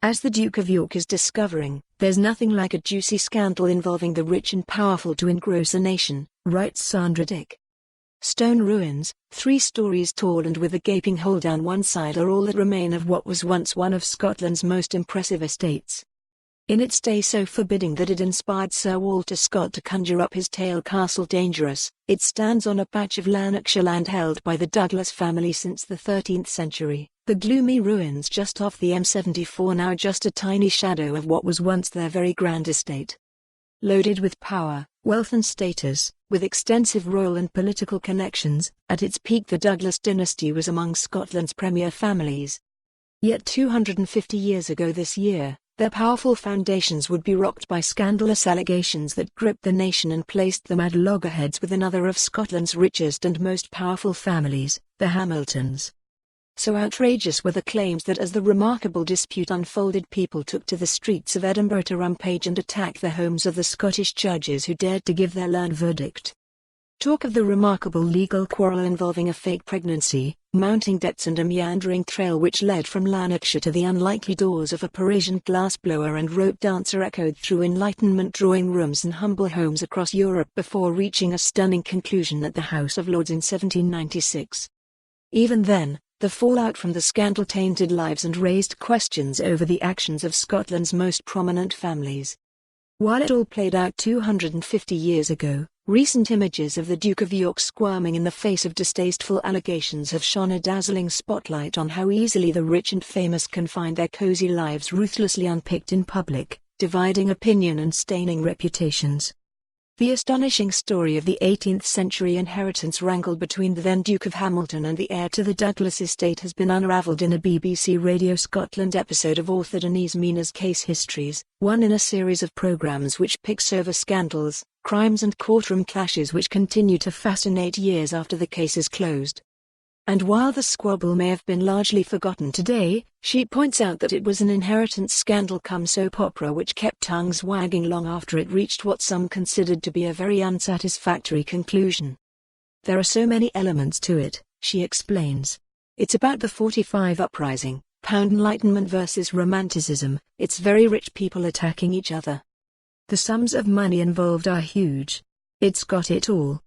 As the Duke of York is discovering, there's nothing like a juicy scandal involving the rich and powerful to engross a nation, writes Sandra Dick. Stone ruins, 3 stories tall and with a gaping hole down one side, are all that remain of what was once one of Scotland's most impressive estates. In its day so forbidding that it inspired Sir Walter Scott to conjure up his tale castle Dangerous, it stands on a patch of Lanarkshire land held by the Douglas family since the 13th century. The gloomy ruins just off the M74, now just a tiny shadow of what was once their very grand estate. Loaded with power, wealth and status, with extensive royal and political connections, at its peak the Douglas dynasty was among Scotland's premier families. Yet 250 years ago this year, their powerful foundations would be rocked by scandalous allegations that gripped the nation and placed them at loggerheads with another of Scotland's richest and most powerful families, the Hamiltons. So outrageous were the claims that as the remarkable dispute unfolded, people took to the streets of Edinburgh to rampage and attack the homes of the Scottish judges who dared to give their learned verdict. Talk of the remarkable legal quarrel involving a fake pregnancy, mounting debts and a meandering trail which led from Lanarkshire to the unlikely doors of a Parisian glassblower and rope dancer echoed through Enlightenment drawing rooms and humble homes across Europe before reaching a stunning conclusion at the House of Lords in 1796. Even then, the fallout from the scandal tainted lives and raised questions over the actions of Scotland's most prominent families. While it all played out 250 years ago, recent images of the Duke of York squirming in the face of distasteful allegations have shone a dazzling spotlight on how easily the rich and famous can find their cozy lives ruthlessly unpicked in public, dividing opinion and staining reputations. The astonishing story of the 18th century inheritance wrangle between the then Duke of Hamilton and the heir to the Douglas estate has been unravelled in a BBC Radio Scotland episode of author Denise Mina's Case Histories, one in a series of programmes which picks over scandals, crimes and courtroom clashes which continue to fascinate years after the case is closed. And while the squabble may have been largely forgotten today, she points out that it was an inheritance scandal cum soap opera which kept tongues wagging long after it reached what some considered to be a very unsatisfactory conclusion. There are so many elements to it, she explains. It's about the 45 uprising, pound enlightenment versus romanticism, it's very rich people attacking each other. The sums of money involved are huge. It's got it all.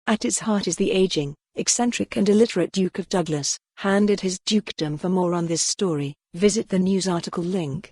At its heart is the aging, eccentric and illiterate Duke of Douglas, handed his dukedom. For more on this story, visit the news article link.